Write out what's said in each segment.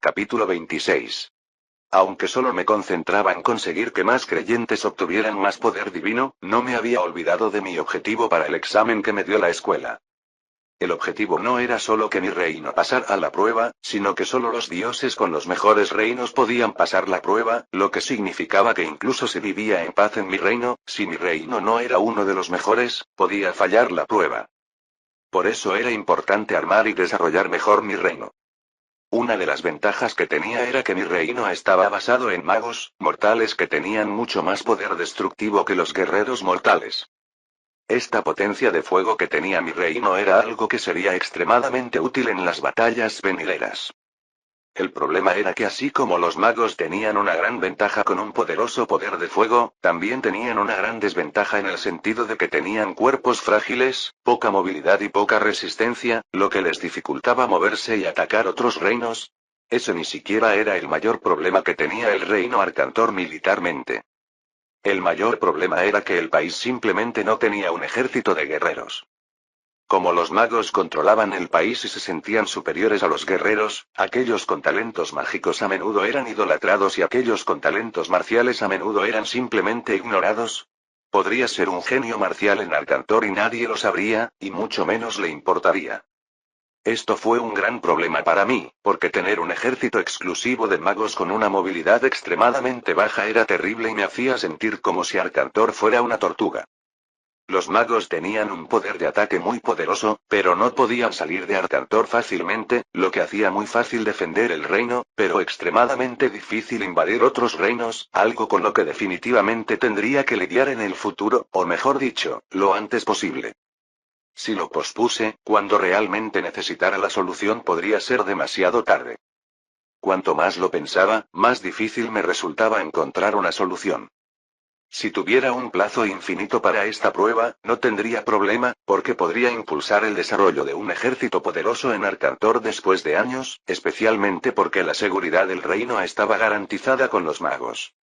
Capítulo 26. Aunque solo me concentraba en conseguir que más creyentes obtuvieran más poder divino, no me había olvidado de mi objetivo para el examen que me dio la escuela. El objetivo no era solo que mi reino pasara a la prueba, sino que solo los dioses con los mejores reinos podían pasar la prueba, lo que significaba que incluso si vivía en paz en mi reino, si mi reino no era uno de los mejores, podía fallar la prueba. Por eso era importante armar y desarrollar mejor mi reino. Una de las ventajas que tenía era que mi reino estaba basado en magos, mortales que tenían mucho más poder destructivo que los guerreros mortales. Esta potencia de fuego que tenía mi reino era algo que sería extremadamente útil en las batallas venideras. El problema era que así como los magos tenían una gran ventaja con un poderoso poder de fuego, también tenían una gran desventaja en el sentido de que tenían cuerpos frágiles, poca movilidad y poca resistencia, lo que les dificultaba moverse y atacar otros reinos. Eso ni siquiera era el mayor problema que tenía el reino Arcantor militarmente. El mayor problema era que el país simplemente no tenía un ejército de guerreros. Como los magos controlaban el país y se sentían superiores a los guerreros, aquellos con talentos mágicos a menudo eran idolatrados y aquellos con talentos marciales a menudo eran simplemente ignorados. Podría ser un genio marcial en Arcantor y nadie lo sabría, y mucho menos le importaría. Esto fue un gran problema para mí, porque tener un ejército exclusivo de magos con una movilidad extremadamente baja era terrible y me hacía sentir como si Arcantor fuera una tortuga. Los magos tenían un poder de ataque muy poderoso, pero no podían salir de Arcantor fácilmente, lo que hacía muy fácil defender el reino, pero extremadamente difícil invadir otros reinos, algo con lo que definitivamente tendría que lidiar en el futuro, o mejor dicho, lo antes posible. Si lo pospuse, cuando realmente necesitara la solución podría ser demasiado tarde. Cuanto más lo pensaba, más difícil me resultaba encontrar una solución. Si tuviera un plazo infinito para esta prueba, no tendría problema, porque podría impulsar el desarrollo de un ejército poderoso en Arcantor después de años, especialmente porque la seguridad del reino estaba garantizada con los magos.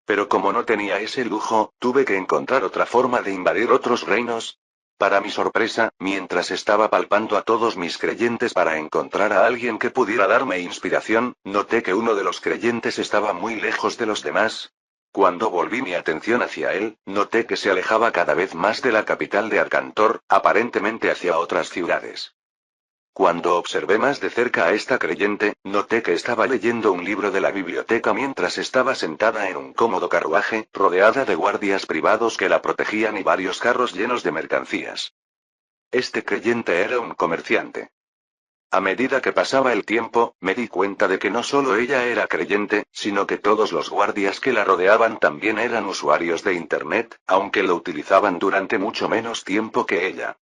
Pero como no tenía ese lujo, tuve que encontrar otra forma de invadir otros reinos. Para mi sorpresa, mientras estaba palpando a todos mis creyentes para encontrar a alguien que pudiera darme inspiración, noté que uno de los creyentes estaba muy lejos de los demás. Cuando volví mi atención hacia él, noté que se alejaba cada vez más de la capital de Arcantor, aparentemente hacia otras ciudades. Cuando observé más de cerca a esta creyente, noté que estaba leyendo un libro de la biblioteca mientras estaba sentada en un cómodo carruaje, rodeada de guardias privados que la protegían y varios carros llenos de mercancías. Este creyente era un comerciante. A medida que pasaba el tiempo, me di cuenta de que no solo ella era creyente, sino que todos los guardias que la rodeaban también eran usuarios de Internet, aunque lo utilizaban durante mucho menos tiempo que ella.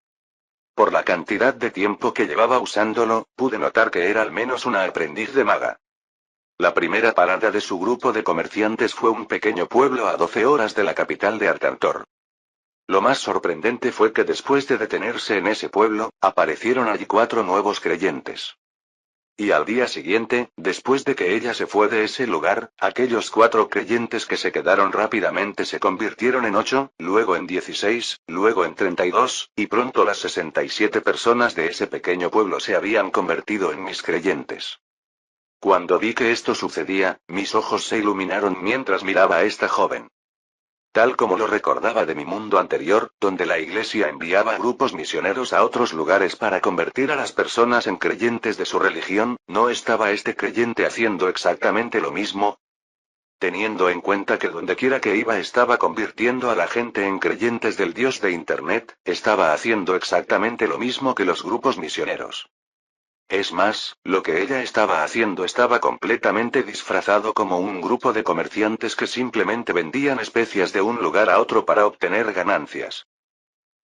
Por la cantidad de tiempo que llevaba usándolo, pude notar que era al menos una aprendiz de maga. La primera parada de su grupo de comerciantes fue un pequeño pueblo a 12 horas de la capital de Arcantor. Lo más sorprendente fue que después de detenerse en ese pueblo, aparecieron allí 4 nuevos creyentes. Y al día siguiente, después de que ella se fue de ese lugar, aquellos 4 creyentes que se quedaron rápidamente se convirtieron en 8, luego en 16, luego en 32, y pronto las 67 personas de ese pequeño pueblo se habían convertido en mis creyentes. Cuando vi que esto sucedía, mis ojos se iluminaron mientras miraba a esta joven. Tal como lo recordaba de mi mundo anterior, donde la iglesia enviaba grupos misioneros a otros lugares para convertir a las personas en creyentes de su religión, ¿no estaba este creyente haciendo exactamente lo mismo? Teniendo en cuenta que dondequiera que iba estaba convirtiendo a la gente en creyentes del Dios de Internet, estaba haciendo exactamente lo mismo que los grupos misioneros. Es más, lo que ella estaba haciendo estaba completamente disfrazado como un grupo de comerciantes que simplemente vendían especias de un lugar a otro para obtener ganancias.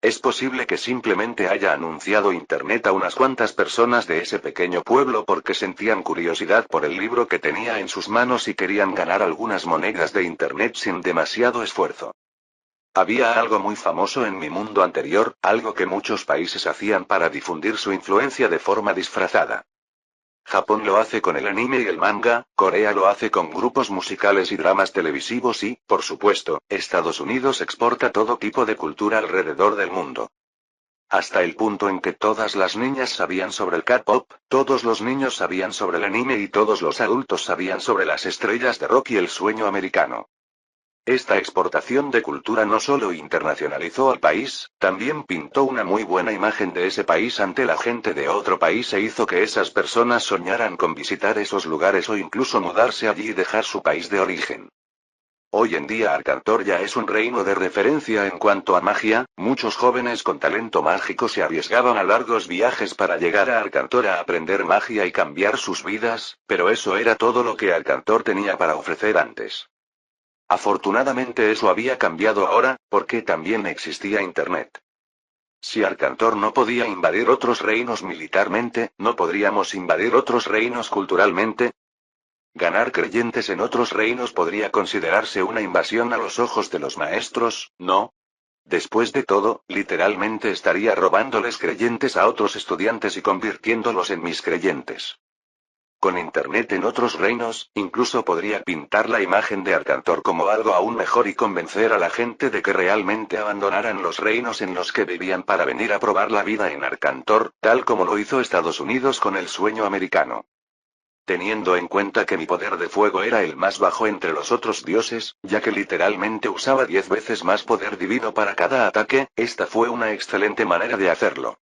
Es posible que simplemente haya anunciado Internet a unas cuantas personas de ese pequeño pueblo porque sentían curiosidad por el libro que tenía en sus manos y querían ganar algunas monedas de Internet sin demasiado esfuerzo. Había algo muy famoso en mi mundo anterior, algo que muchos países hacían para difundir su influencia de forma disfrazada. Japón lo hace con el anime y el manga, Corea lo hace con grupos musicales y dramas televisivos y, por supuesto, Estados Unidos exporta todo tipo de cultura alrededor del mundo. Hasta el punto en que todas las niñas sabían sobre el K-pop, todos los niños sabían sobre el anime y todos los adultos sabían sobre las estrellas de rock y el sueño americano. Esta exportación de cultura no solo internacionalizó al país, también pintó una muy buena imagen de ese país ante la gente de otro país e hizo que esas personas soñaran con visitar esos lugares o incluso mudarse allí y dejar su país de origen. Hoy en día Arcantor ya es un reino de referencia en cuanto a magia, muchos jóvenes con talento mágico se arriesgaban a largos viajes para llegar a Arcantor a aprender magia y cambiar sus vidas, pero eso era todo lo que Arcantor tenía para ofrecer antes. Afortunadamente eso había cambiado ahora, porque también existía Internet. Si Arcantor no podía invadir otros reinos militarmente, ¿no podríamos invadir otros reinos culturalmente? Ganar creyentes en otros reinos podría considerarse una invasión a los ojos de los maestros, ¿no? Después de todo, literalmente estaría robándoles creyentes a otros estudiantes y convirtiéndolos en mis creyentes. Con Internet en otros reinos, incluso podría pintar la imagen de Arcantor como algo aún mejor y convencer a la gente de que realmente abandonaran los reinos en los que vivían para venir a probar la vida en Arcantor, tal como lo hizo Estados Unidos con el sueño americano. Teniendo en cuenta que mi poder de fuego era el más bajo entre los otros dioses, ya que literalmente usaba 10 veces más poder divino para cada ataque, esta fue una excelente manera de hacerlo.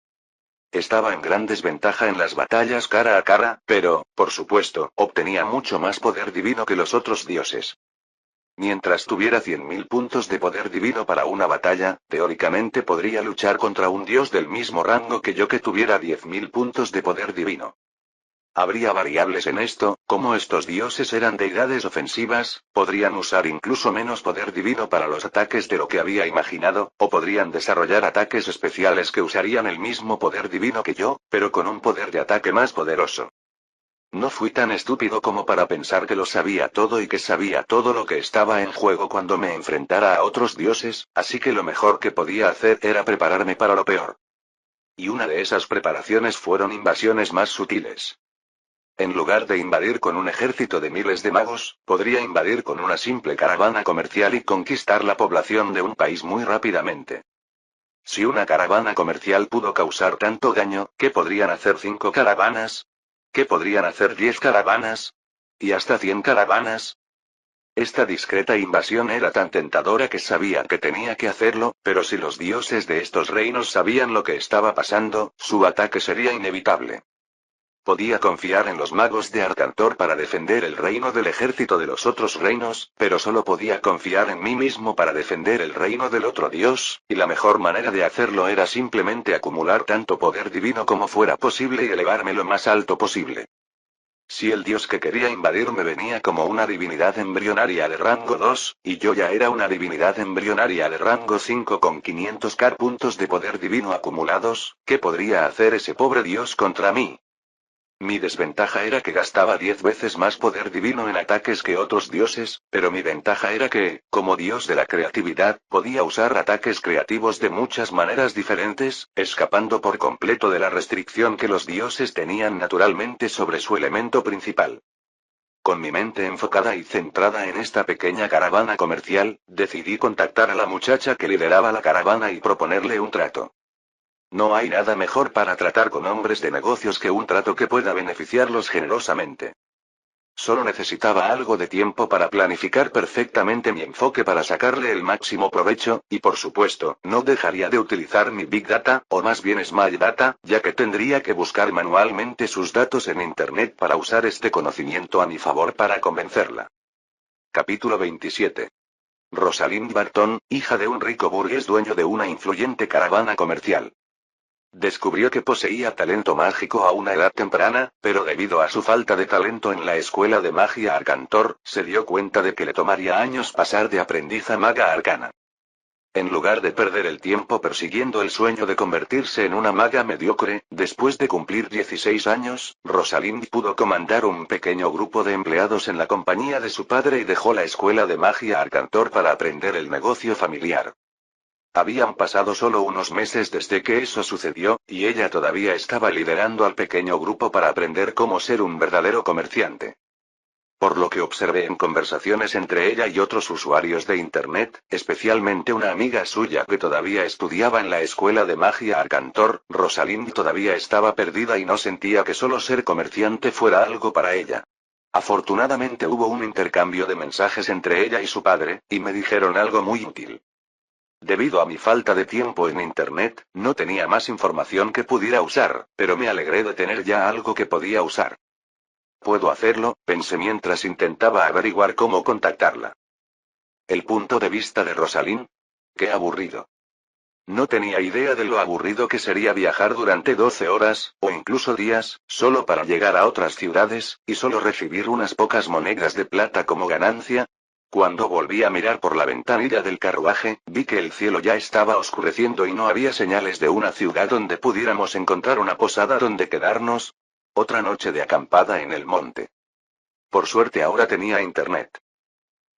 Estaba en gran desventaja en las batallas cara a cara, pero, por supuesto, obtenía mucho más poder divino que los otros dioses. Mientras tuviera 100.000 puntos de poder divino para una batalla, teóricamente podría luchar contra un dios del mismo rango que yo que tuviera 10.000 puntos de poder divino. Habría variables en esto, como estos dioses eran deidades ofensivas, podrían usar incluso menos poder divino para los ataques de lo que había imaginado, o podrían desarrollar ataques especiales que usarían el mismo poder divino que yo, pero con un poder de ataque más poderoso. No fui tan estúpido como para pensar que lo sabía todo y que sabía todo lo que estaba en juego cuando me enfrentara a otros dioses, así que lo mejor que podía hacer era prepararme para lo peor. Y una de esas preparaciones fueron invasiones más sutiles. En lugar de invadir con un ejército de miles de magos, podría invadir con una simple caravana comercial y conquistar la población de un país muy rápidamente. Si una caravana comercial pudo causar tanto daño, ¿qué podrían hacer 5 caravanas? ¿Qué podrían hacer 10 caravanas? ¿Y hasta 100 caravanas? Esta discreta invasión era tan tentadora que sabía que tenía que hacerlo, pero si los dioses de estos reinos sabían lo que estaba pasando, su ataque sería inevitable. Podía confiar en los magos de Arcantor para defender el reino del ejército de los otros reinos, pero solo podía confiar en mí mismo para defender el reino del otro dios, y la mejor manera de hacerlo era simplemente acumular tanto poder divino como fuera posible y elevarme lo más alto posible. Si el dios que quería invadirme venía como una divinidad embrionaria de rango 2, y yo ya era una divinidad embrionaria de rango 5 con 500k puntos de poder divino acumulados, ¿qué podría hacer ese pobre dios contra mí? Mi desventaja era que gastaba 10 veces más poder divino en ataques que otros dioses, pero mi ventaja era que, como dios de la creatividad, podía usar ataques creativos de muchas maneras diferentes, escapando por completo de la restricción que los dioses tenían naturalmente sobre su elemento principal. Con mi mente enfocada y centrada en esta pequeña caravana comercial, decidí contactar a la muchacha que lideraba la caravana y proponerle un trato. No hay nada mejor para tratar con hombres de negocios que un trato que pueda beneficiarlos generosamente. Solo necesitaba algo de tiempo para planificar perfectamente mi enfoque para sacarle el máximo provecho, y por supuesto, no dejaría de utilizar mi Big Data, o más bien Small Data, ya que tendría que buscar manualmente sus datos en Internet para usar este conocimiento a mi favor para convencerla. Capítulo 27. Rosalind Barton, hija de un rico burgués dueño de una influyente caravana comercial. Descubrió que poseía talento mágico a una edad temprana, pero debido a su falta de talento en la escuela de magia Arcantor, se dio cuenta de que le tomaría años pasar de aprendiz a maga arcana. En lugar de perder el tiempo persiguiendo el sueño de convertirse en una maga mediocre, después de cumplir 16 años, Rosalind pudo comandar un pequeño grupo de empleados en la compañía de su padre y dejó la escuela de magia Arcantor para aprender el negocio familiar. Habían pasado solo unos meses desde que eso sucedió, y ella todavía estaba liderando al pequeño grupo para aprender cómo ser un verdadero comerciante. por lo que observé en conversaciones entre ella y otros usuarios de Internet, especialmente una amiga suya que todavía estudiaba en la escuela de magia Arcantor, Rosalind todavía estaba perdida y no sentía que solo ser comerciante fuera algo para ella. Afortunadamente hubo un intercambio de mensajes entre ella y su padre, y me dijeron algo muy útil. Debido a mi falta de tiempo en Internet, no tenía más información que pudiera usar, pero me alegré de tener ya algo que podía usar. Puedo hacerlo, pensé mientras intentaba averiguar cómo contactarla. El punto de vista de Rosalind. Qué aburrido. No tenía idea de lo aburrido que sería viajar durante 12 horas, o incluso días, solo para llegar a otras ciudades, y solo recibir unas pocas monedas de plata como ganancia. Cuando volví a mirar por la ventanilla del carruaje, vi que el cielo ya estaba oscureciendo y no había señales de una ciudad donde pudiéramos encontrar una posada donde quedarnos. Otra noche de acampada en el monte. Por suerte ahora tenía internet.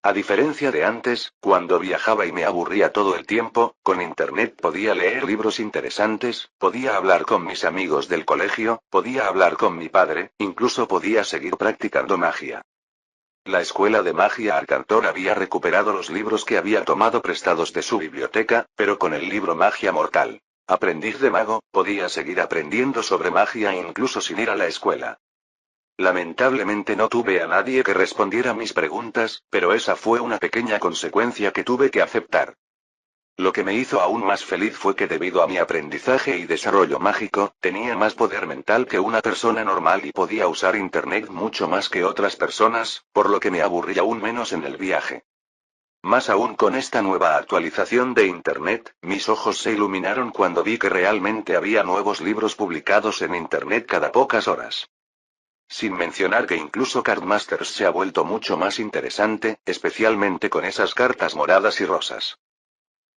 A diferencia de antes, cuando viajaba y me aburría todo el tiempo, con internet podía leer libros interesantes, podía hablar con mis amigos del colegio, podía hablar con mi padre, incluso podía seguir practicando magia. La escuela de magia Arcantor había recuperado los libros que había tomado prestados de su biblioteca, pero con el libro Magia Mortal. Aprendiz de mago, podía seguir aprendiendo sobre magia incluso sin ir a la escuela. Lamentablemente no tuve a nadie que respondiera mis preguntas, pero esa fue una pequeña consecuencia que tuve que aceptar. Lo que me hizo aún más feliz fue que debido a mi aprendizaje y desarrollo mágico, tenía más poder mental que una persona normal y podía usar Internet mucho más que otras personas, por lo que me aburría aún menos en el viaje. Más aún con esta nueva actualización de Internet, mis ojos se iluminaron cuando vi que realmente había nuevos libros publicados en Internet cada pocas horas. Sin mencionar que incluso Cardmasters se ha vuelto mucho más interesante, especialmente con esas cartas moradas y rosas.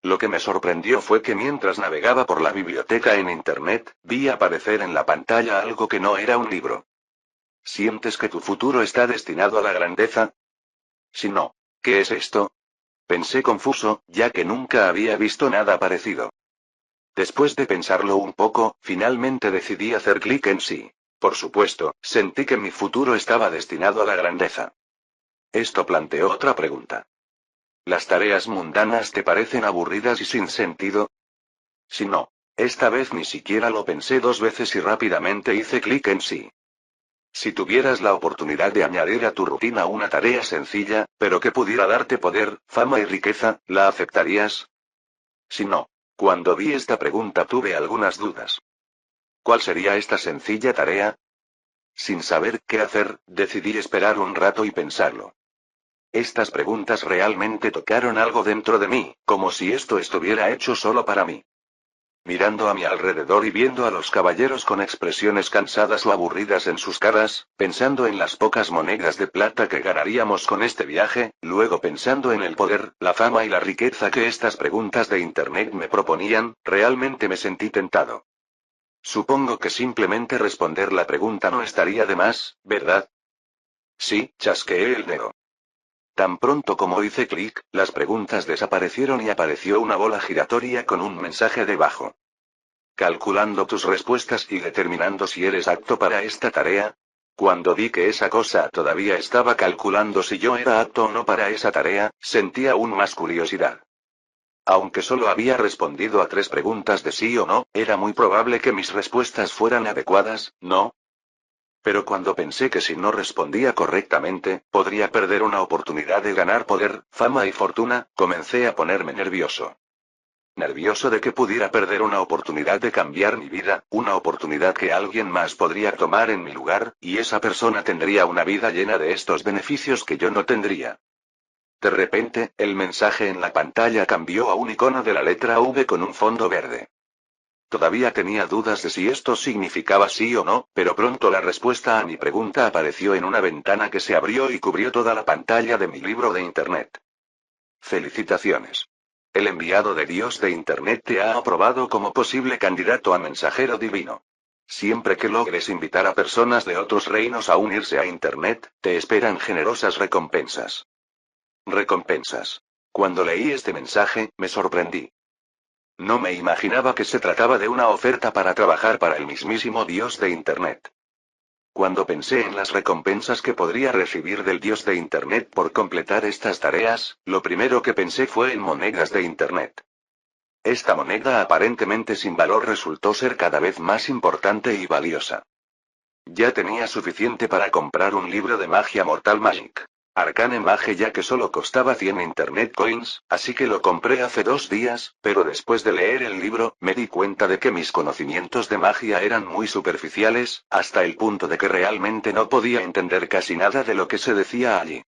Lo que me sorprendió fue que mientras navegaba por la biblioteca en Internet, vi aparecer en la pantalla algo que no era un libro. ¿Sientes que tu futuro está destinado a la grandeza? Si no, ¿qué es esto? Pensé confuso, ya que nunca había visto nada parecido. Después de pensarlo un poco, finalmente decidí hacer clic en sí. Por supuesto, sentí que mi futuro estaba destinado a la grandeza. Esto planteó otra pregunta. ¿Las tareas mundanas te parecen aburridas y sin sentido? Si no. Esta vez ni siquiera lo pensé dos veces y rápidamente hice clic en sí. Si tuvieras la oportunidad de añadir a tu rutina una tarea sencilla, pero que pudiera darte poder, fama y riqueza, ¿la aceptarías? Si no. Cuando vi esta pregunta tuve algunas dudas. ¿Cuál sería esta sencilla tarea? Sin saber qué hacer, decidí esperar un rato y pensarlo. Estas preguntas realmente tocaron algo dentro de mí, como si esto estuviera hecho solo para mí. Mirando a mi alrededor y viendo a los caballeros con expresiones cansadas o aburridas en sus caras, pensando en las pocas monedas de plata que ganaríamos con este viaje, luego pensando en el poder, la fama y la riqueza que estas preguntas de Internet me proponían, realmente me sentí tentado. Supongo que simplemente responder la pregunta no estaría de más, ¿verdad? Sí, chasqueé el dedo. Tan pronto como hice clic, las preguntas desaparecieron y apareció una bola giratoria con un mensaje debajo. Calculando tus respuestas y determinando si eres apto para esta tarea. Cuando vi que esa cosa todavía estaba calculando si yo era apto o no para esa tarea, sentí aún más curiosidad. Aunque solo había respondido a 3 preguntas de sí o no, era muy probable que mis respuestas fueran adecuadas, ¿no? Pero cuando pensé que si no respondía correctamente, podría perder una oportunidad de ganar poder, fama y fortuna, comencé a ponerme nervioso. Nervioso de que pudiera perder una oportunidad de cambiar mi vida, una oportunidad que alguien más podría tomar en mi lugar, y esa persona tendría una vida llena de estos beneficios que yo no tendría. De repente, el mensaje en la pantalla cambió a un icono de la letra V con un fondo verde. Todavía tenía dudas de si esto significaba sí o no, pero pronto la respuesta a mi pregunta apareció en una ventana que se abrió y cubrió toda la pantalla de mi libro de Internet. Felicitaciones. El enviado de Dios de Internet te ha aprobado como posible candidato a mensajero divino. Siempre que logres invitar a personas de otros reinos a unirse a Internet, te esperan generosas recompensas. Recompensas. Cuando leí este mensaje, me sorprendí. No me imaginaba que se trataba de una oferta para trabajar para el mismísimo Dios de Internet. Cuando pensé en las recompensas que podría recibir del dios de Internet por completar estas tareas, lo primero que pensé fue en monedas de Internet. Esta moneda aparentemente sin valor resultó ser cada vez más importante y valiosa. Ya tenía suficiente para comprar un libro de magia Mortal Magic Arcane Mage, ya que solo costaba 100 Internet Coins, así que lo compré hace 2 días, pero después de leer el libro, me di cuenta de que mis conocimientos de magia eran muy superficiales, hasta el punto de que realmente no podía entender casi nada de lo que se decía allí.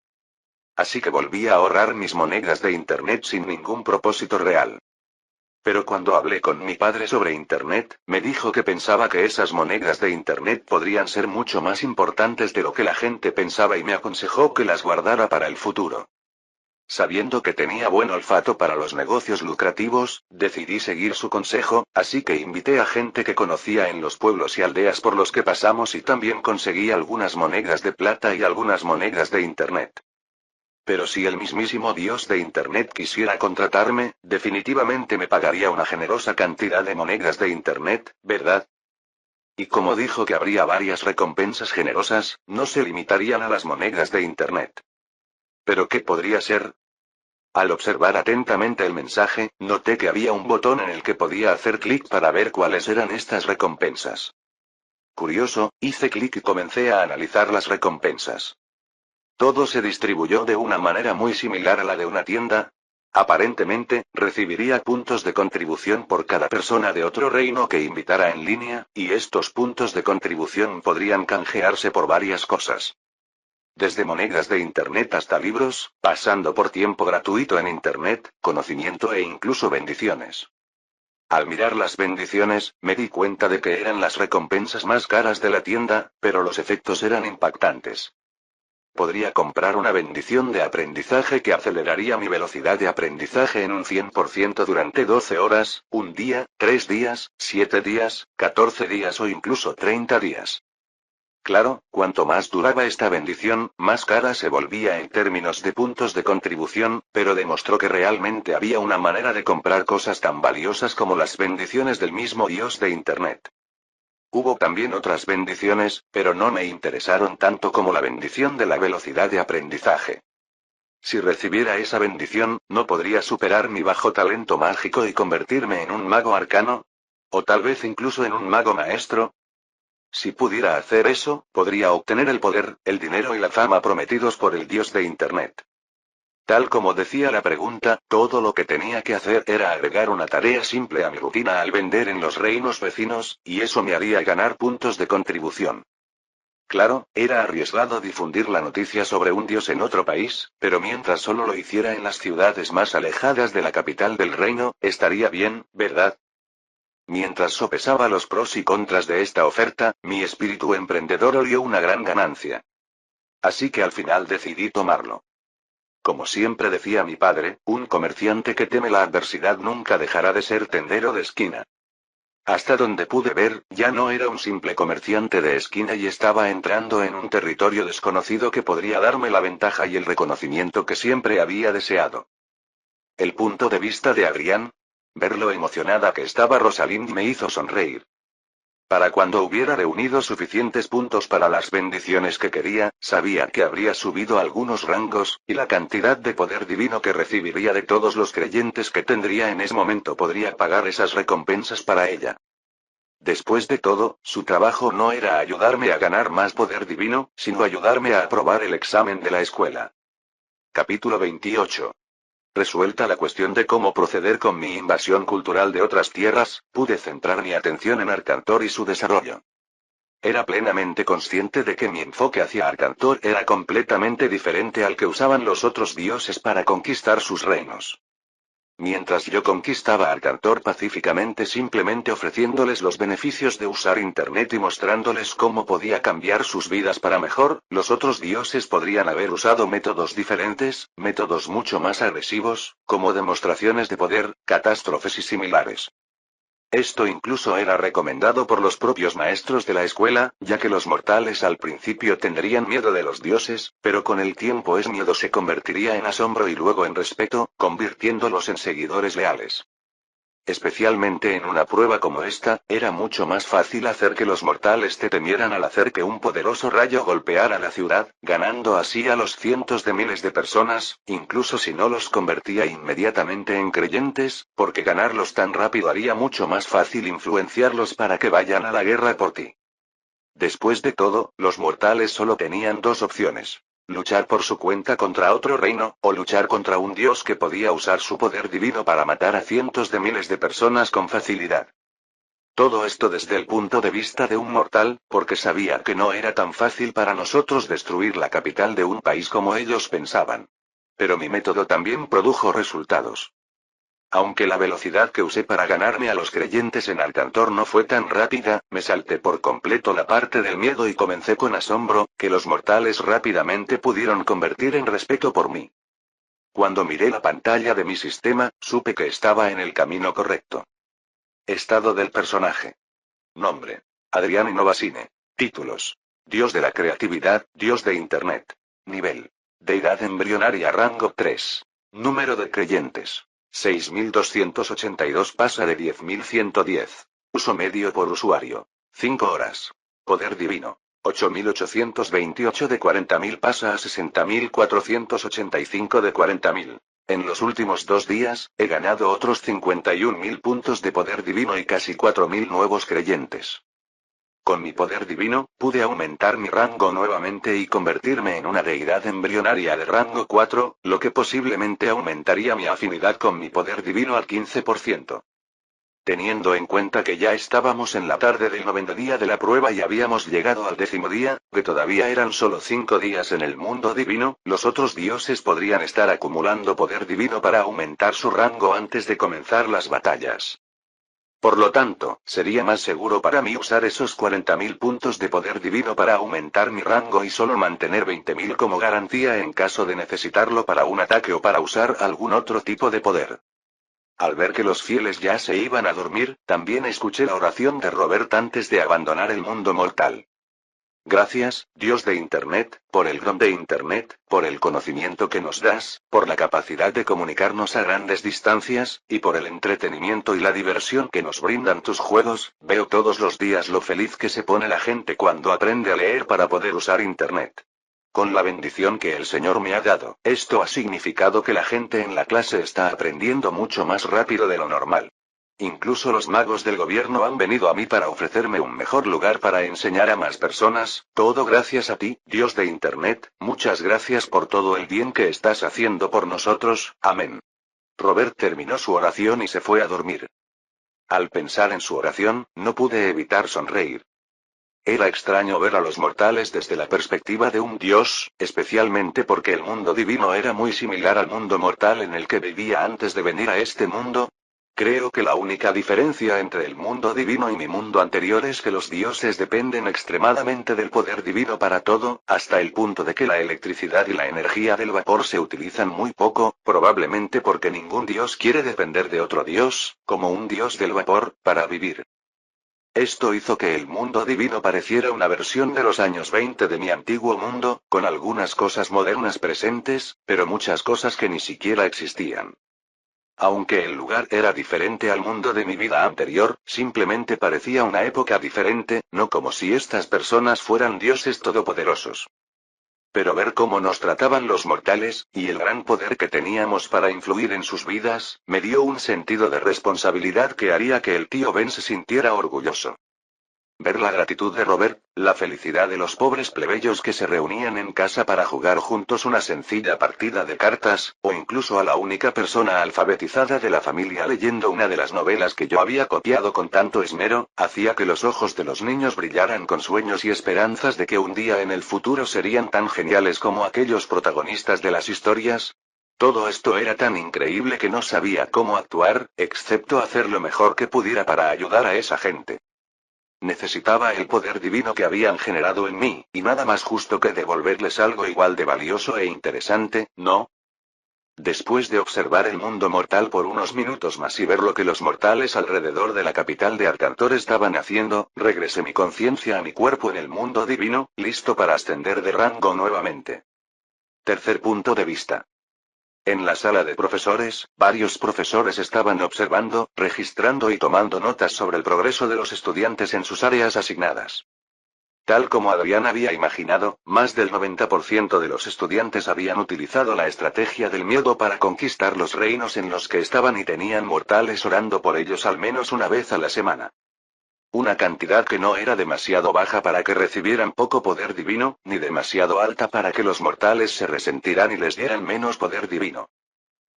Así que volví a ahorrar mis monedas de Internet sin ningún propósito real. Pero cuando hablé con mi padre sobre Internet, me dijo que pensaba que esas monedas de Internet podrían ser mucho más importantes de lo que la gente pensaba y me aconsejó que las guardara para el futuro. Sabiendo que tenía buen olfato para los negocios lucrativos, decidí seguir su consejo, así que invité a gente que conocía en los pueblos y aldeas por los que pasamos y también conseguí algunas monedas de plata y algunas monedas de Internet. Pero si el mismísimo dios de Internet quisiera contratarme, definitivamente me pagaría una generosa cantidad de monedas de Internet, ¿verdad? Y como dijo que habría varias recompensas generosas, no se limitarían a las monedas de Internet. ¿Pero qué podría ser? Al observar atentamente el mensaje, noté que había un botón en el que podía hacer clic para ver cuáles eran estas recompensas. Curioso, hice clic y comencé a analizar las recompensas. Todo se distribuyó de una manera muy similar a la de una tienda. Aparentemente, recibiría puntos de contribución por cada persona de otro reino que invitara en línea, y estos puntos de contribución podrían canjearse por varias cosas. Desde monedas de Internet hasta libros, pasando por tiempo gratuito en Internet, conocimiento e incluso bendiciones. Al mirar las bendiciones, me di cuenta de que eran las recompensas más caras de la tienda, pero los efectos eran impactantes. Podría comprar una bendición de aprendizaje que aceleraría mi velocidad de aprendizaje en un 100% durante 12 horas, un día, 3 días, 7 días, 14 días o incluso 30 días. Claro, cuanto más duraba esta bendición, más cara se volvía en términos de puntos de contribución, pero demostró que realmente había una manera de comprar cosas tan valiosas como las bendiciones del mismo dios de Internet. Hubo también otras bendiciones, pero no me interesaron tanto como la bendición de la velocidad de aprendizaje. Si recibiera esa bendición, ¿no podría superar mi bajo talento mágico y convertirme en un mago arcano? ¿O tal vez incluso en un mago maestro? Si pudiera hacer eso, podría obtener el poder, el dinero y la fama prometidos por el dios de Internet. Tal como decía la pregunta, todo lo que tenía que hacer era agregar una tarea simple a mi rutina al vender en los reinos vecinos, y eso me haría ganar puntos de contribución. Claro, era arriesgado difundir la noticia sobre un dios en otro país, pero mientras solo lo hiciera en las ciudades más alejadas de la capital del reino, estaría bien, ¿verdad? Mientras sopesaba los pros y contras de esta oferta, mi espíritu emprendedor olió una gran ganancia. Así que al final decidí tomarlo. Como siempre decía mi padre, un comerciante que teme la adversidad nunca dejará de ser tendero de esquina. Hasta donde pude ver, ya no era un simple comerciante de esquina y estaba entrando en un territorio desconocido que podría darme la ventaja y el reconocimiento que siempre había deseado. El punto de vista de Adrián. Ver lo emocionada que estaba Rosalind me hizo sonreír. Para cuando hubiera reunido suficientes puntos para las bendiciones que quería, sabía que habría subido algunos rangos, y la cantidad de poder divino que recibiría de todos los creyentes que tendría en ese momento podría pagar esas recompensas para ella. Después de todo, su trabajo no era ayudarme a ganar más poder divino, sino ayudarme a aprobar el examen de la escuela. Capítulo 28. Resuelta la cuestión de cómo proceder con mi invasión cultural de otras tierras, pude centrar mi atención en Arcantor y su desarrollo. Era plenamente consciente de que mi enfoque hacia Arcantor era completamente diferente al que usaban los otros dioses para conquistar sus reinos. Mientras yo conquistaba Arcantor pacíficamente simplemente ofreciéndoles los beneficios de usar Internet y mostrándoles cómo podía cambiar sus vidas para mejor, los otros dioses podrían haber usado métodos diferentes, métodos mucho más agresivos, como demostraciones de poder, catástrofes y similares. Esto incluso era recomendado por los propios maestros de la escuela, ya que los mortales al principio tendrían miedo de los dioses, pero con el tiempo ese miedo se convertiría en asombro y luego en respeto, convirtiéndolos en seguidores leales. Especialmente en una prueba como esta, era mucho más fácil hacer que los mortales te temieran al hacer que un poderoso rayo golpeara la ciudad, ganando así a los cientos de miles de personas, incluso si no los convertía inmediatamente en creyentes, porque ganarlos tan rápido haría mucho más fácil influenciarlos para que vayan a la guerra por ti. Después de todo, los mortales solo tenían dos opciones. Luchar por su cuenta contra otro reino, o luchar contra un dios que podía usar su poder divino para matar a cientos de miles de personas con facilidad. Todo esto desde el punto de vista de un mortal, porque sabía que no era tan fácil para nosotros destruir la capital de un país como ellos pensaban. Pero mi método también produjo resultados. Aunque la velocidad que usé para ganarme a los creyentes en Alcantor no fue tan rápida, me salté por completo la parte del miedo y comencé con asombro, que los mortales rápidamente pudieron convertir en respeto por mí. Cuando miré la pantalla de mi sistema, supe que estaba en el camino correcto. Estado del personaje. Nombre: Adriano Novasine. Títulos: Dios de la creatividad, Dios de Internet. Nivel: Deidad embrionaria rango 3. Número de creyentes: 6282, pasa de 10110. Uso medio por usuario: 5 horas. Poder divino: 8828 de 40.000, pasa a 60.485 de 40.000. En los últimos 2 días, he ganado otros 51.000 puntos de poder divino y casi 4.000 nuevos creyentes. Con mi poder divino, pude aumentar mi rango nuevamente y convertirme en una deidad embrionaria de rango 4, lo que posiblemente aumentaría mi afinidad con mi poder divino al 15%. Teniendo en cuenta que ya estábamos en la tarde del 9º día de la prueba y habíamos llegado al 10º día, que todavía eran solo 5 días en el mundo divino, los otros dioses podrían estar acumulando poder divino para aumentar su rango antes de comenzar las batallas. Por lo tanto, sería más seguro para mí usar esos 40.000 puntos de poder divino para aumentar mi rango y solo mantener 20.000 como garantía en caso de necesitarlo para un ataque o para usar algún otro tipo de poder. Al ver que los fieles ya se iban a dormir, también escuché la oración de Robert antes de abandonar el mundo mortal. Gracias, Dios de Internet, por el don de Internet, por el conocimiento que nos das, por la capacidad de comunicarnos a grandes distancias, y por el entretenimiento y la diversión que nos brindan tus juegos. Veo todos los días lo feliz que se pone la gente cuando aprende a leer para poder usar Internet. Con la bendición que el Señor me ha dado, esto ha significado que la gente en la clase está aprendiendo mucho más rápido de lo normal. Incluso los magos del gobierno han venido a mí para ofrecerme un mejor lugar para enseñar a más personas, todo gracias a ti, Dios de Internet. Muchas gracias por todo el bien que estás haciendo por nosotros, amén. Robert terminó su oración y se fue a dormir. Al pensar en su oración, no pude evitar sonreír. Era extraño ver a los mortales desde la perspectiva de un dios, especialmente porque el mundo divino era muy similar al mundo mortal en el que vivía antes de venir a este mundo. Creo que la única diferencia entre el mundo divino y mi mundo anterior es que los dioses dependen extremadamente del poder divino para todo, hasta el punto de que la electricidad y la energía del vapor se utilizan muy poco, probablemente porque ningún dios quiere depender de otro dios, como un dios del vapor, para vivir. Esto hizo que el mundo divino pareciera una versión de los años 20 de mi antiguo mundo, con algunas cosas modernas presentes, pero muchas cosas que ni siquiera existían. Aunque el lugar era diferente al mundo de mi vida anterior, simplemente parecía una época diferente, no como si estas personas fueran dioses todopoderosos. Pero ver cómo nos trataban los mortales, y el gran poder que teníamos para influir en sus vidas, me dio un sentido de responsabilidad que haría que el tío Ben se sintiera orgulloso. Ver la gratitud de Robert, la felicidad de los pobres plebeyos que se reunían en casa para jugar juntos una sencilla partida de cartas, o incluso a la única persona alfabetizada de la familia leyendo una de las novelas que yo había copiado con tanto esmero, hacía que los ojos de los niños brillaran con sueños y esperanzas de que un día en el futuro serían tan geniales como aquellos protagonistas de las historias. Todo esto era tan increíble que no sabía cómo actuar, excepto hacer lo mejor que pudiera para ayudar a esa gente. Necesitaba el poder divino que habían generado en mí, y nada más justo que devolverles algo igual de valioso e interesante, ¿no? Después de observar el mundo mortal por unos minutos más y ver lo que los mortales alrededor de la capital de Alcantor estaban haciendo, regresé mi conciencia a mi cuerpo en el mundo divino, listo para ascender de rango nuevamente. Tercer punto de vista. En la sala de profesores, varios profesores estaban observando, registrando y tomando notas sobre el progreso de los estudiantes en sus áreas asignadas. Tal como Adrián había imaginado, más del 90% de los estudiantes habían utilizado la estrategia del miedo para conquistar los reinos en los que estaban y tenían mortales orando por ellos al menos una vez a la semana. Una cantidad que no era demasiado baja para que recibieran poco poder divino, ni demasiado alta para que los mortales se resentieran y les dieran menos poder divino.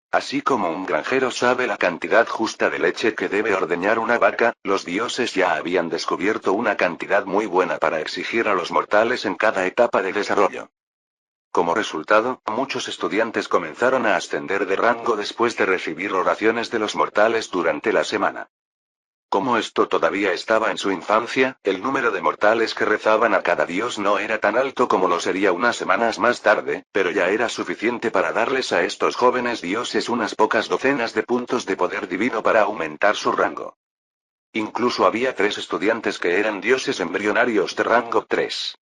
Así como un granjero sabe la cantidad justa de leche que debe ordeñar una vaca, los dioses ya habían descubierto una cantidad muy buena para exigir a los mortales en cada etapa de desarrollo. Como resultado, muchos estudiantes comenzaron a ascender de rango después de recibir oraciones de los mortales durante la semana. Como esto todavía estaba en su infancia, el número de mortales que rezaban a cada dios no era tan alto como lo sería unas semanas más tarde, pero ya era suficiente para darles a estos jóvenes dioses unas pocas docenas de puntos de poder divino para aumentar su rango. Incluso había 3 estudiantes que eran dioses embrionarios de rango 3.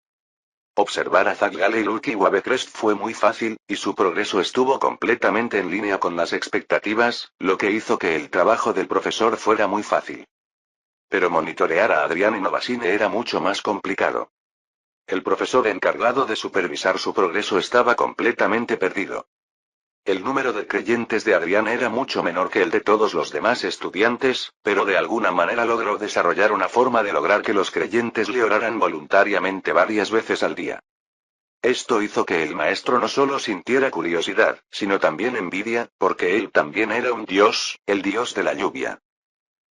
Observar a Zagale y Lucky Wabecrest fue muy fácil, y su progreso estuvo completamente en línea con las expectativas, lo que hizo que el trabajo del profesor fuera muy fácil. Pero monitorear a Adrián y Novasine era mucho más complicado. El profesor encargado de supervisar su progreso estaba completamente perdido. El número de creyentes de Adrián era mucho menor que el de todos los demás estudiantes, pero de alguna manera logró desarrollar una forma de lograr que los creyentes le oraran voluntariamente varias veces al día. Esto hizo que el maestro no solo sintiera curiosidad, sino también envidia, porque él también era un dios, el dios de la lluvia.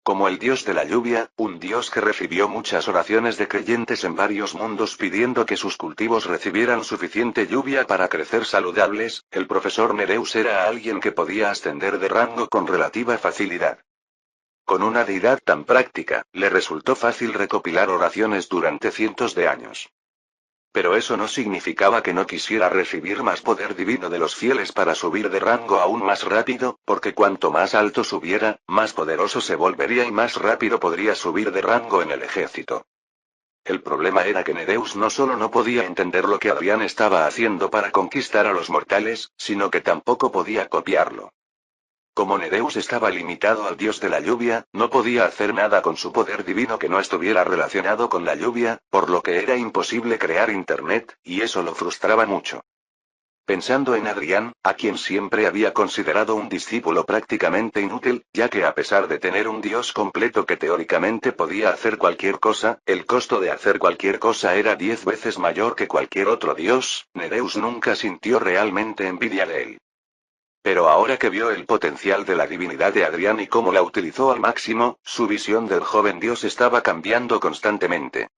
Como el dios de la lluvia, un dios que recibió muchas oraciones de creyentes en varios mundos pidiendo que sus cultivos recibieran suficiente lluvia para crecer saludables, el profesor Nereus era alguien que podía ascender de rango con relativa facilidad. Con una deidad tan práctica, le resultó fácil recopilar oraciones durante cientos de años. Pero eso no significaba que no quisiera recibir más poder divino de los fieles para subir de rango aún más rápido, porque cuanto más alto subiera, más poderoso se volvería y más rápido podría subir de rango en el ejército. El problema era que Nereus no solo no podía entender lo que Adrián estaba haciendo para conquistar a los mortales, sino que tampoco podía copiarlo. Como Nereus estaba limitado al dios de la lluvia, no podía hacer nada con su poder divino que no estuviera relacionado con la lluvia, por lo que era imposible crear Internet, y eso lo frustraba mucho. Pensando en Adrián, a quien siempre había considerado un discípulo prácticamente inútil, ya que a pesar de tener un dios completo que teóricamente podía hacer cualquier cosa, el costo de hacer cualquier cosa era 10 veces mayor que cualquier otro dios, Nereus nunca sintió realmente envidia de él. Pero ahora que vio el potencial de la divinidad de Adrián y cómo la utilizó al máximo, su visión del joven dios estaba cambiando constantemente.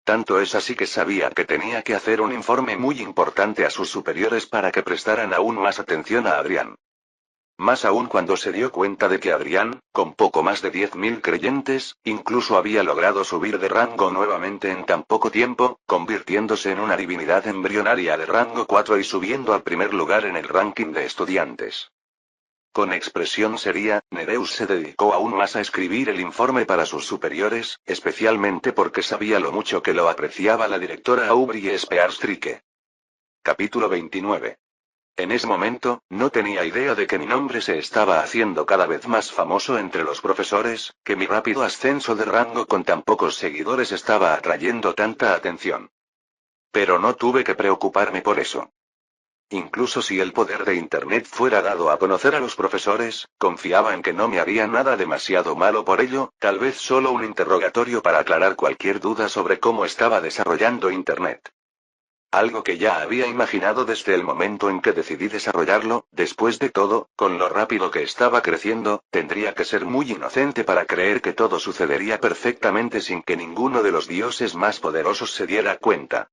Tanto es así que sabía que tenía que hacer un informe muy importante a sus superiores para que prestaran aún más atención a Adrián. Más aún cuando se dio cuenta de que Adrián, con poco más de 10.000 creyentes, incluso había logrado subir de rango nuevamente en tan poco tiempo, convirtiéndose en una divinidad embrionaria de rango 4 y subiendo al primer lugar en el ranking de estudiantes. Con expresión seria, Nereus se dedicó aún más a escribir el informe para sus superiores, especialmente porque sabía lo mucho que lo apreciaba la directora Aubrey Spearstrike. Capítulo 29. En ese momento, no tenía idea de que mi nombre se estaba haciendo cada vez más famoso entre los profesores, que mi rápido ascenso de rango con tan pocos seguidores estaba atrayendo tanta atención. Pero no tuve que preocuparme por eso. Incluso si el poder de Internet fuera dado a conocer a los profesores, confiaba en que no me haría nada demasiado malo por ello, tal vez solo un interrogatorio para aclarar cualquier duda sobre cómo estaba desarrollando Internet. Algo que ya había imaginado desde el momento en que decidí desarrollarlo, después de todo, con lo rápido que estaba creciendo, tendría que ser muy inocente para creer que todo sucedería perfectamente sin que ninguno de los dioses más poderosos se diera cuenta.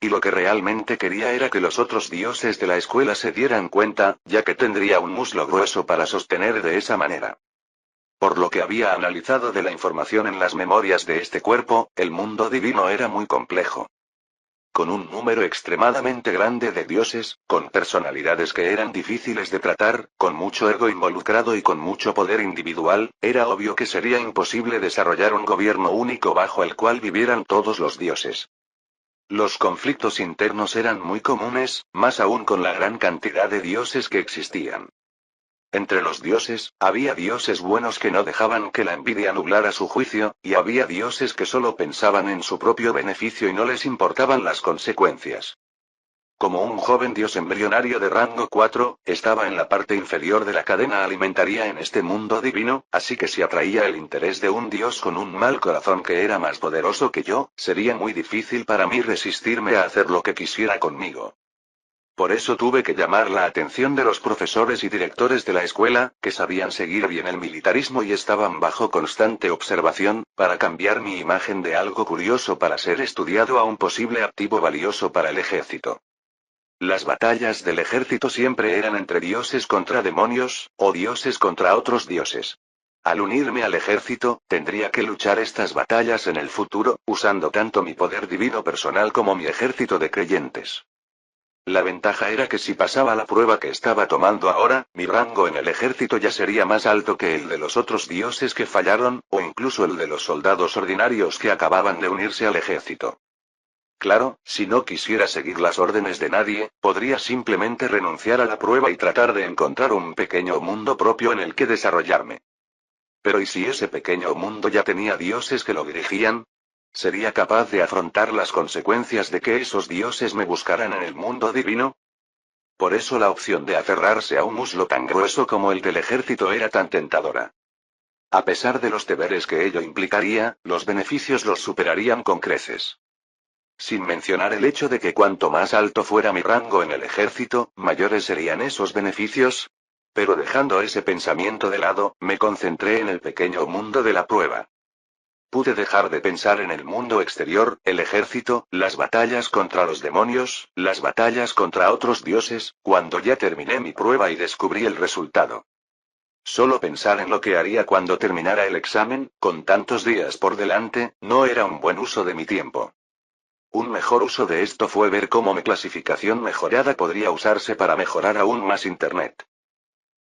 Y lo que realmente quería era que los otros dioses de la escuela se dieran cuenta, ya que tendría un muslo grueso para sostener de esa manera. Por lo que había analizado de la información en las memorias de este cuerpo, el mundo divino era muy complejo. Con un número extremadamente grande de dioses, con personalidades que eran difíciles de tratar, con mucho ego involucrado y con mucho poder individual, era obvio que sería imposible desarrollar un gobierno único bajo el cual vivieran todos los dioses. Los conflictos internos eran muy comunes, más aún con la gran cantidad de dioses que existían. Entre los dioses, había dioses buenos que no dejaban que la envidia nublara su juicio, y había dioses que solo pensaban en su propio beneficio y no les importaban las consecuencias. Como un joven dios embrionario de rango 4, estaba en la parte inferior de la cadena alimentaria en este mundo divino, así que si atraía el interés de un dios con un mal corazón que era más poderoso que yo, sería muy difícil para mí resistirme a hacer lo que quisiera conmigo. Por eso tuve que llamar la atención de los profesores y directores de la escuela, que sabían seguir bien el militarismo y estaban bajo constante observación, para cambiar mi imagen de algo curioso para ser estudiado a un posible activo valioso para el ejército. Las batallas del ejército siempre eran entre dioses contra demonios, o dioses contra otros dioses. Al unirme al ejército, tendría que luchar estas batallas en el futuro, usando tanto mi poder divino personal como mi ejército de creyentes. La ventaja era que si pasaba la prueba que estaba tomando ahora, mi rango en el ejército ya sería más alto que el de los otros dioses que fallaron, o incluso el de los soldados ordinarios que acababan de unirse al ejército. Claro, si no quisiera seguir las órdenes de nadie, podría simplemente renunciar a la prueba y tratar de encontrar un pequeño mundo propio en el que desarrollarme. Pero ¿y si ese pequeño mundo ya tenía dioses que lo dirigían? ¿Sería capaz de afrontar las consecuencias de que esos dioses me buscaran en el mundo divino? Por eso la opción de aferrarse a un muslo tan grueso como el del ejército era tan tentadora. A pesar de los deberes que ello implicaría, los beneficios los superarían con creces. Sin mencionar el hecho de que cuanto más alto fuera mi rango en el ejército, mayores serían esos beneficios. Pero dejando ese pensamiento de lado, me concentré en el pequeño mundo de la prueba. Pude dejar de pensar en el mundo exterior, el ejército, las batallas contra los demonios, las batallas contra otros dioses, cuando ya terminé mi prueba y descubrí el resultado. Solo pensar en lo que haría cuando terminara el examen, con tantos días por delante, no era un buen uso de mi tiempo. Un mejor uso de esto fue ver cómo mi clasificación mejorada podría usarse para mejorar aún más Internet.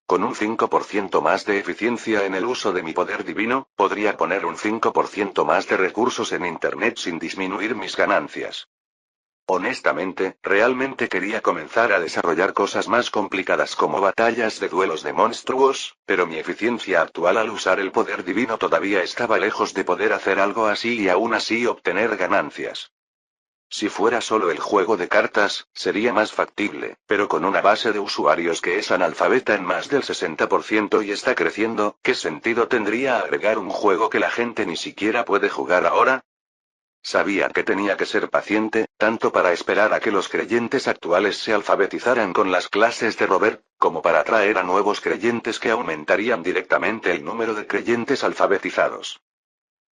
Con un 5% más de eficiencia en el uso de mi poder divino, podría poner un 5% más de recursos en Internet sin disminuir mis ganancias. Honestamente, realmente quería comenzar a desarrollar cosas más complicadas como batallas de duelos de monstruos, pero mi eficiencia actual al usar el poder divino todavía estaba lejos de poder hacer algo así y aún así obtener ganancias. Si fuera solo el juego de cartas, sería más factible, pero con una base de usuarios que es analfabeta en más del 60% y está creciendo, ¿qué sentido tendría agregar un juego que la gente ni siquiera puede jugar ahora? Sabía que tenía que ser paciente, tanto para esperar a que los creyentes actuales se alfabetizaran con las clases de Robert, como para atraer a nuevos creyentes que aumentarían directamente el número de creyentes alfabetizados.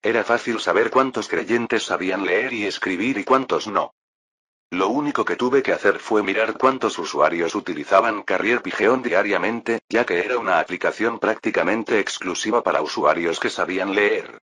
Era fácil saber cuántos creyentes sabían leer y escribir y cuántos no. Lo único que tuve que hacer fue mirar cuántos usuarios utilizaban Carrier Pigeon diariamente, ya que era una aplicación prácticamente exclusiva para usuarios que sabían leer.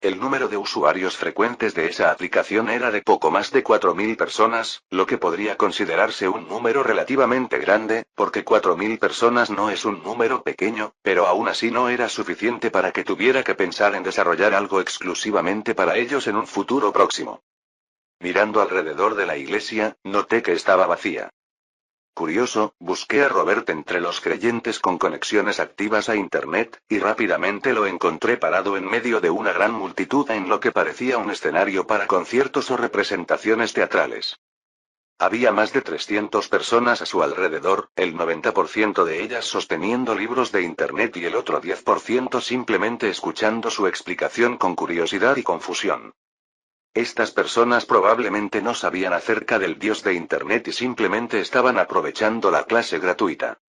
El número de usuarios frecuentes de esa aplicación era de poco más de 4.000 personas, lo que podría considerarse un número relativamente grande, porque 4.000 personas no es un número pequeño, pero aún así no era suficiente para que tuviera que pensar en desarrollar algo exclusivamente para ellos en un futuro próximo. Mirando alrededor de la iglesia, noté que estaba vacía. Curioso, busqué a Robert entre los creyentes con conexiones activas a Internet, y rápidamente lo encontré parado en medio de una gran multitud en lo que parecía un escenario para conciertos o representaciones teatrales. Había más de 300 personas a su alrededor, el 90% de ellas sosteniendo libros de Internet y el otro 10% simplemente escuchando su explicación con curiosidad y confusión. Estas personas probablemente no sabían acerca del dios de Internet y simplemente estaban aprovechando la clase gratuita.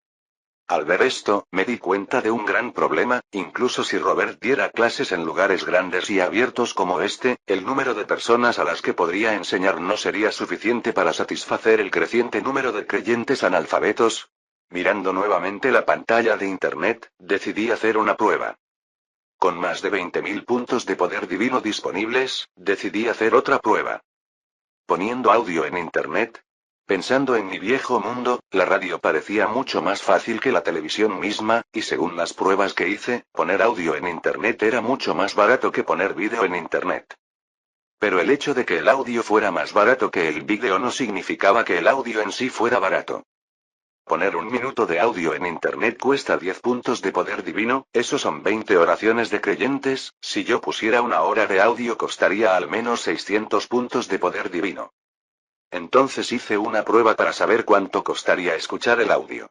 Al ver esto, me di cuenta de un gran problema: incluso si Robert diera clases en lugares grandes y abiertos como este, el número de personas a las que podría enseñar no sería suficiente para satisfacer el creciente número de creyentes analfabetos. Mirando nuevamente la pantalla de Internet, decidí hacer una prueba. Con más de 20.000 puntos de poder divino disponibles, decidí hacer otra prueba. Poniendo audio en Internet. Pensando en mi viejo mundo, la radio parecía mucho más fácil que la televisión misma, y según las pruebas que hice, poner audio en Internet era mucho más barato que poner vídeo en Internet. Pero el hecho de que el audio fuera más barato que el vídeo no significaba que el audio en sí fuera barato. Poner un minuto de audio en internet cuesta 10 puntos de poder divino, eso son 20 oraciones de creyentes, si yo pusiera una hora de audio costaría al menos 600 puntos de poder divino. Entonces hice una prueba para saber cuánto costaría escuchar el audio.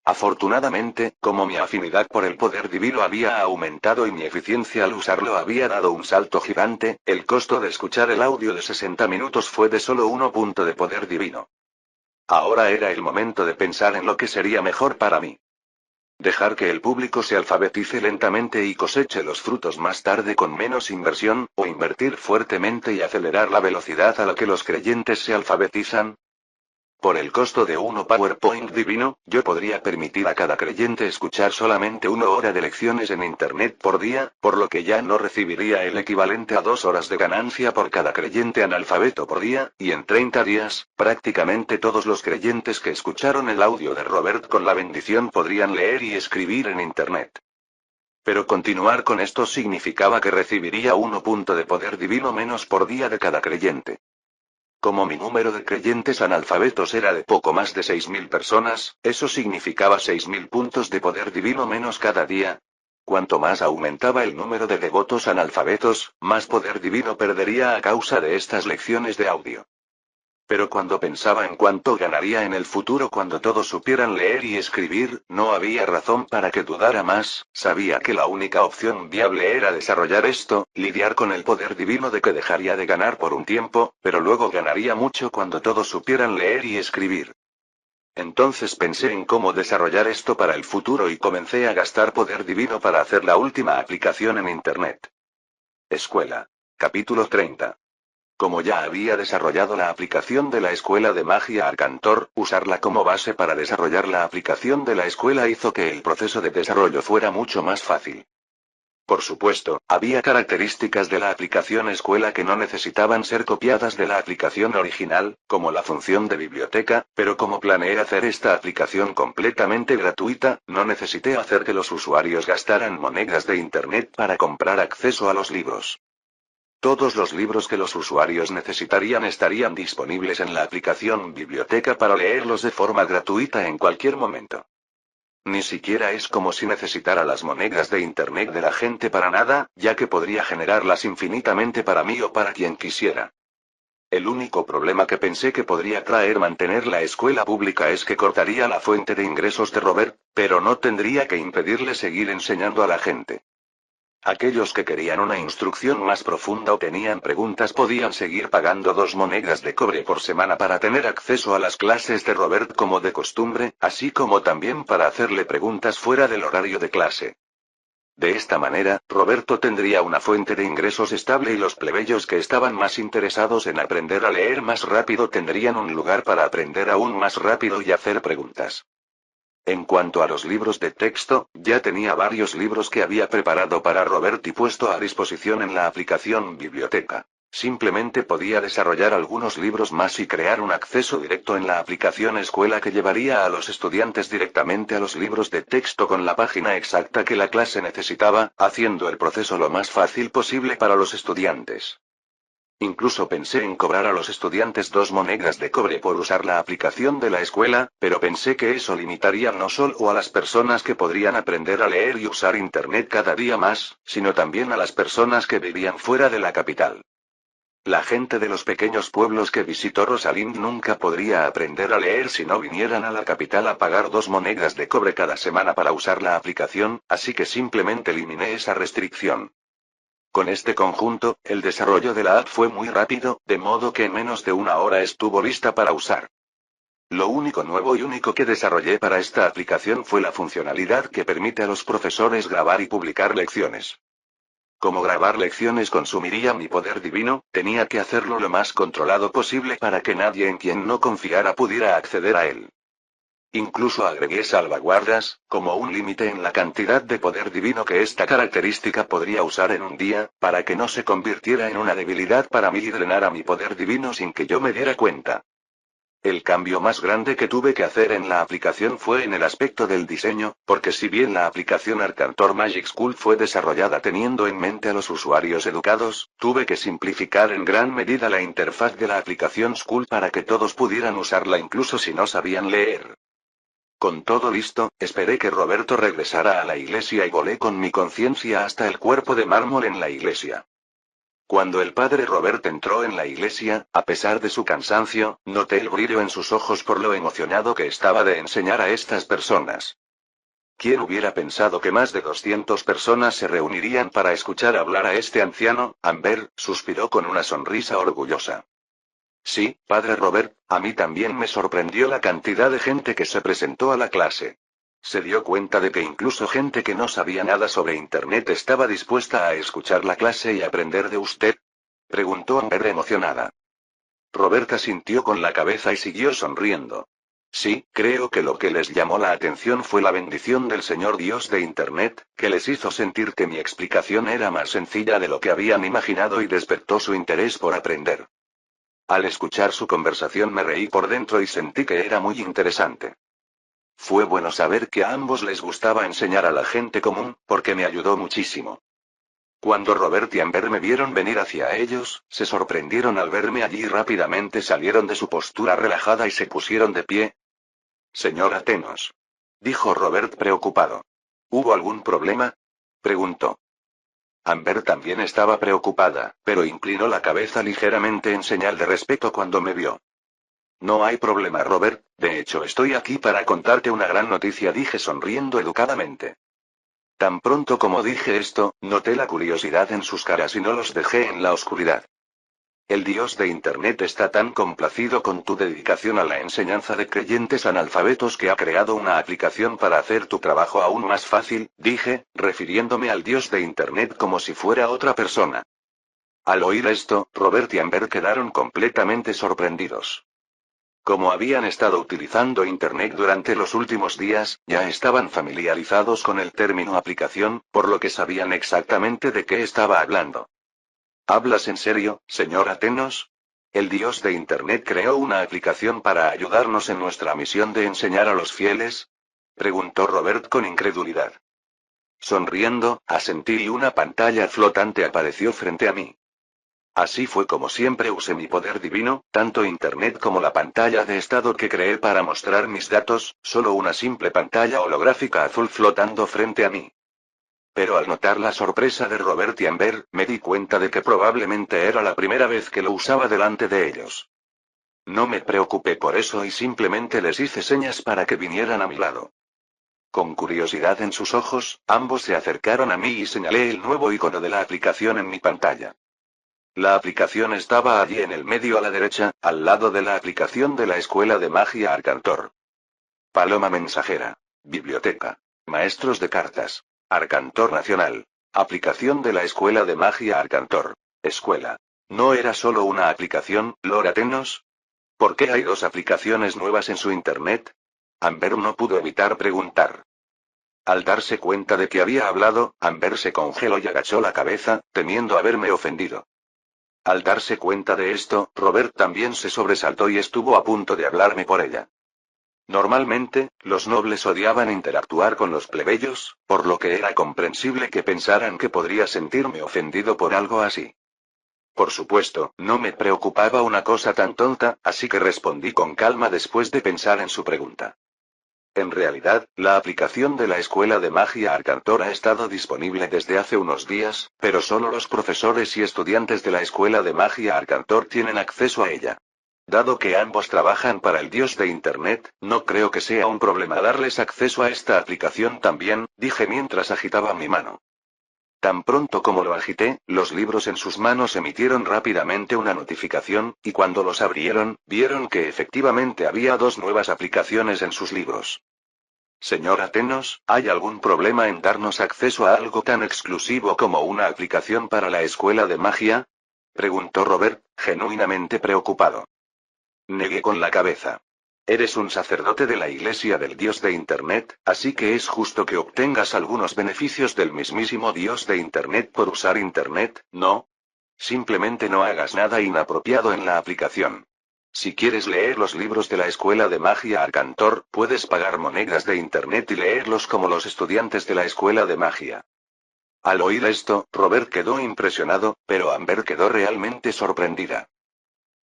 Afortunadamente, como mi afinidad por el poder divino había aumentado y mi eficiencia al usarlo había dado un salto gigante, el costo de escuchar el audio de 60 minutos fue de solo 1 punto de poder divino. Ahora era el momento de pensar en lo que sería mejor para mí. Dejar que el público se alfabetice lentamente y coseche los frutos más tarde con menos inversión, o invertir fuertemente y acelerar la velocidad a la que los creyentes se alfabetizan. Por el costo de uno PowerPoint divino, yo podría permitir a cada creyente escuchar solamente 1 hora de lecciones en Internet por día, por lo que ya no recibiría el equivalente a 2 horas de ganancia por cada creyente analfabeto por día, y en 30 días, prácticamente todos los creyentes que escucharon el audio de Robert con la bendición podrían leer y escribir en Internet. Pero continuar con esto significaba que recibiría 1 punto de poder divino menos por día de cada creyente. Como mi número de creyentes analfabetos era de poco más de 6.000 personas, eso significaba 6.000 puntos de poder divino menos cada día. Cuanto más aumentaba el número de devotos analfabetos, más poder divino perdería a causa de estas lecciones de audio. Pero cuando pensaba en cuánto ganaría en el futuro cuando todos supieran leer y escribir, no había razón para que dudara más, sabía que la única opción viable era desarrollar esto, lidiar con el poder divino de que dejaría de ganar por un tiempo, pero luego ganaría mucho cuando todos supieran leer y escribir. Entonces pensé en cómo desarrollar esto para el futuro y comencé a gastar poder divino para hacer la última aplicación en Internet. Escuela. Capítulo 30. Como ya había desarrollado la aplicación de la escuela de magia Arcantor, usarla como base para desarrollar la aplicación de la escuela hizo que el proceso de desarrollo fuera mucho más fácil. Por supuesto, había características de la aplicación escuela que no necesitaban ser copiadas de la aplicación original, como la función de biblioteca, pero como planeé hacer esta aplicación completamente gratuita, no necesité hacer que los usuarios gastaran monedas de Internet para comprar acceso a los libros. Todos los libros que los usuarios necesitarían estarían disponibles en la aplicación biblioteca para leerlos de forma gratuita en cualquier momento. Ni siquiera es como si necesitara las monedas de Internet de la gente para nada, ya que podría generarlas infinitamente para mí o para quien quisiera. El único problema que pensé que podría traer mantener la escuela pública es que cortaría la fuente de ingresos de Robert, pero no tendría que impedirle seguir enseñando a la gente. Aquellos que querían una instrucción más profunda o tenían preguntas podían seguir pagando 2 monedas de cobre por semana para tener acceso a las clases de Robert como de costumbre, así como también para hacerle preguntas fuera del horario de clase. De esta manera, Roberto tendría una fuente de ingresos estable y los plebeyos que estaban más interesados en aprender a leer más rápido tendrían un lugar para aprender aún más rápido y hacer preguntas. En cuanto a los libros de texto, ya tenía varios libros que había preparado para Robert y puesto a disposición en la aplicación biblioteca. Simplemente podía desarrollar algunos libros más y crear un acceso directo en la aplicación escuela que llevaría a los estudiantes directamente a los libros de texto con la página exacta que la clase necesitaba, haciendo el proceso lo más fácil posible para los estudiantes. Incluso pensé en cobrar a los estudiantes 2 monedas de cobre por usar la aplicación de la escuela, pero pensé que eso limitaría no solo a las personas que podrían aprender a leer y usar Internet cada día más, sino también a las personas que vivían fuera de la capital. La gente de los pequeños pueblos que visitó Rosalind nunca podría aprender a leer si no vinieran a la capital a pagar 2 monedas de cobre cada semana para usar la aplicación, así que simplemente eliminé esa restricción. Con este conjunto, el desarrollo de la app fue muy rápido, de modo que en menos de 1 hora estuvo lista para usar. Lo único nuevo y único que desarrollé para esta aplicación fue la funcionalidad que permite a los profesores grabar y publicar lecciones. Como grabar lecciones consumiría mi poder divino, tenía que hacerlo lo más controlado posible para que nadie en quien no confiara pudiera acceder a él. Incluso agregué salvaguardas, como un límite en la cantidad de poder divino que esta característica podría usar en un día, para que no se convirtiera en una debilidad para mí y drenara mi poder divino sin que yo me diera cuenta. El cambio más grande que tuve que hacer en la aplicación fue en el aspecto del diseño, porque si bien la aplicación Arcantor Magic School fue desarrollada teniendo en mente a los usuarios educados, tuve que simplificar en gran medida la interfaz de la aplicación School para que todos pudieran usarla incluso si no sabían leer. Con todo listo, esperé que Roberto regresara a la iglesia y volé con mi conciencia hasta el cuerpo de mármol en la iglesia. Cuando el padre Robert entró en la iglesia, a pesar de su cansancio, noté el brillo en sus ojos por lo emocionado que estaba de enseñar a estas personas. ¿Quién hubiera pensado que más de 200 personas se reunirían para escuchar hablar a este anciano? Amber suspiró con una sonrisa orgullosa. Sí, padre Robert, a mí también me sorprendió la cantidad de gente que se presentó a la clase. ¿Se dio cuenta de que incluso gente que no sabía nada sobre Internet estaba dispuesta a escuchar la clase y aprender de usted? Preguntó Amber emocionada. Roberta asintió con la cabeza y siguió sonriendo. Sí, creo que lo que les llamó la atención fue la bendición del Señor Dios de Internet, que les hizo sentir que mi explicación era más sencilla de lo que habían imaginado y despertó su interés por aprender. Al escuchar su conversación me reí por dentro y sentí que era muy interesante. Fue bueno saber que a ambos les gustaba enseñar a la gente común, porque me ayudó muchísimo. Cuando Robert y Amber me vieron venir hacia ellos, se sorprendieron al verme allí y rápidamente salieron de su postura relajada y se pusieron de pie. Señora Tenos, dijo Robert preocupado. ¿Hubo algún problema? Preguntó. Amber también estaba preocupada, pero inclinó la cabeza ligeramente en señal de respeto cuando me vio. No hay problema, Robert, de hecho estoy aquí para contarte una gran noticia, dije sonriendo educadamente. Tan pronto como dije esto, noté la curiosidad en sus caras y no los dejé en la oscuridad. El Dios de Internet está tan complacido con tu dedicación a la enseñanza de creyentes analfabetos que ha creado una aplicación para hacer tu trabajo aún más fácil, dije, refiriéndome al Dios de Internet como si fuera otra persona. Al oír esto, Robert y Amber quedaron completamente sorprendidos. Como habían estado utilizando Internet durante los últimos días, ya estaban familiarizados con el término aplicación, por lo que sabían exactamente de qué estaba hablando. ¿Hablas en serio, señora Tenos? ¿El Dios de Internet creó una aplicación para ayudarnos en nuestra misión de enseñar a los fieles? Preguntó Robert con incredulidad. Sonriendo, asentí y una pantalla flotante apareció frente a mí. Así fue como siempre usé mi poder divino, tanto Internet como la pantalla de estado que creé para mostrar mis datos, solo una simple pantalla holográfica azul flotando frente a mí. Pero al notar la sorpresa de Robert y Amber, me di cuenta de que probablemente era la primera vez que lo usaba delante de ellos. No me preocupé por eso y simplemente les hice señas para que vinieran a mi lado. Con curiosidad en sus ojos, ambos se acercaron a mí y señalé el nuevo icono de la aplicación en mi pantalla. La aplicación estaba allí en el medio a la derecha, al lado de la aplicación de la Escuela de Magia Arcantor. Paloma mensajera. Biblioteca. Maestros de cartas. Arcantor Nacional. Aplicación de la Escuela de Magia Arcantor. Escuela. ¿No era solo una aplicación, Lora Tenos? ¿Por qué hay dos aplicaciones nuevas en su Internet? Amber no pudo evitar preguntar. Al darse cuenta de que había hablado, Amber se congeló y agachó la cabeza, temiendo haberme ofendido. Al darse cuenta de esto, Robert también se sobresaltó y estuvo a punto de hablarme por ella. Normalmente, los nobles odiaban interactuar con los plebeyos, por lo que era comprensible que pensaran que podría sentirme ofendido por algo así. Por supuesto, no me preocupaba una cosa tan tonta, así que respondí con calma después de pensar en su pregunta. En realidad, la aplicación de la Escuela de Magia Arcantor ha estado disponible desde hace unos días, pero solo los profesores y estudiantes de la Escuela de Magia Arcantor tienen acceso a ella. Dado que ambos trabajan para el Dios de Internet, no creo que sea un problema darles acceso a esta aplicación también, dije mientras agitaba mi mano. Tan pronto como lo agité, los libros en sus manos emitieron rápidamente una notificación, y cuando los abrieron, vieron que efectivamente había dos nuevas aplicaciones en sus libros. Señora Tenos, ¿hay algún problema en darnos acceso a algo tan exclusivo como una aplicación para la escuela de magia? Preguntó Robert, genuinamente preocupado. Negué con la cabeza. Eres un sacerdote de la Iglesia del Dios de Internet, así que es justo que obtengas algunos beneficios del mismísimo Dios de Internet por usar Internet, ¿no? Simplemente no hagas nada inapropiado en la aplicación. Si quieres leer los libros de la Escuela de Magia Arcantor, puedes pagar monedas de internet y leerlos como los estudiantes de la Escuela de Magia. Al oír esto, Robert quedó impresionado, pero Amber quedó realmente sorprendida.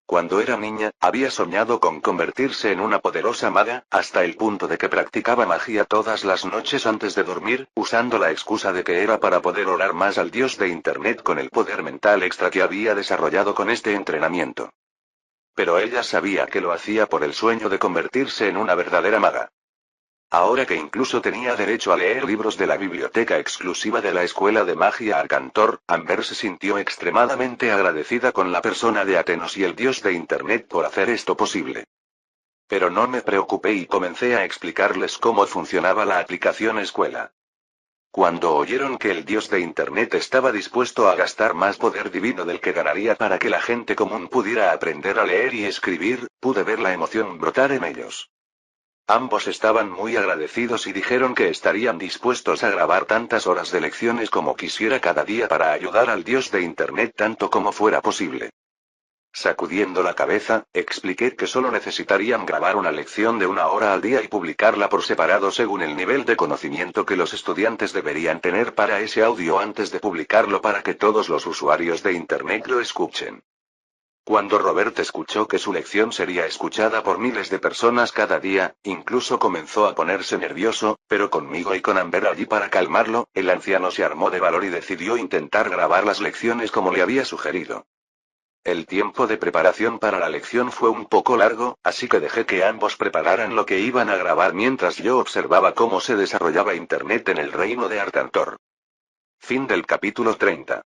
Cuando era niña, había soñado con convertirse en una poderosa maga, hasta el punto de que practicaba magia todas las noches antes de dormir, usando la excusa de que era para poder orar más al dios de internet con el poder mental extra que había desarrollado con este entrenamiento. Pero ella sabía que lo hacía por el sueño de convertirse en una verdadera maga. Ahora que incluso tenía derecho a leer libros de la biblioteca exclusiva de la Escuela de Magia Arcantor, Amber se sintió extremadamente agradecida con la persona de Atenos y el dios de Internet por hacer esto posible. Pero no me preocupé y comencé a explicarles cómo funcionaba la aplicación escuela. Cuando oyeron que el dios de Internet estaba dispuesto a gastar más poder divino del que ganaría para que la gente común pudiera aprender a leer y escribir, pude ver la emoción brotar en ellos. Ambos estaban muy agradecidos y dijeron que estarían dispuestos a grabar tantas horas de lecciones como quisiera cada día para ayudar al dios de Internet tanto como fuera posible. Sacudiendo la cabeza, expliqué que solo necesitarían grabar una lección de 1 hora al día y publicarla por separado según el nivel de conocimiento que los estudiantes deberían tener para ese audio antes de publicarlo para que todos los usuarios de Internet lo escuchen. Cuando Robert escuchó que su lección sería escuchada por miles de personas cada día, incluso comenzó a ponerse nervioso, pero conmigo y con Amber allí para calmarlo, el anciano se armó de valor y decidió intentar grabar las lecciones como le había sugerido. El tiempo de preparación para la lección fue un poco largo, así que dejé que ambos prepararan lo que iban a grabar mientras yo observaba cómo se desarrollaba Internet en el reino de Arcantor. Fin del capítulo 30.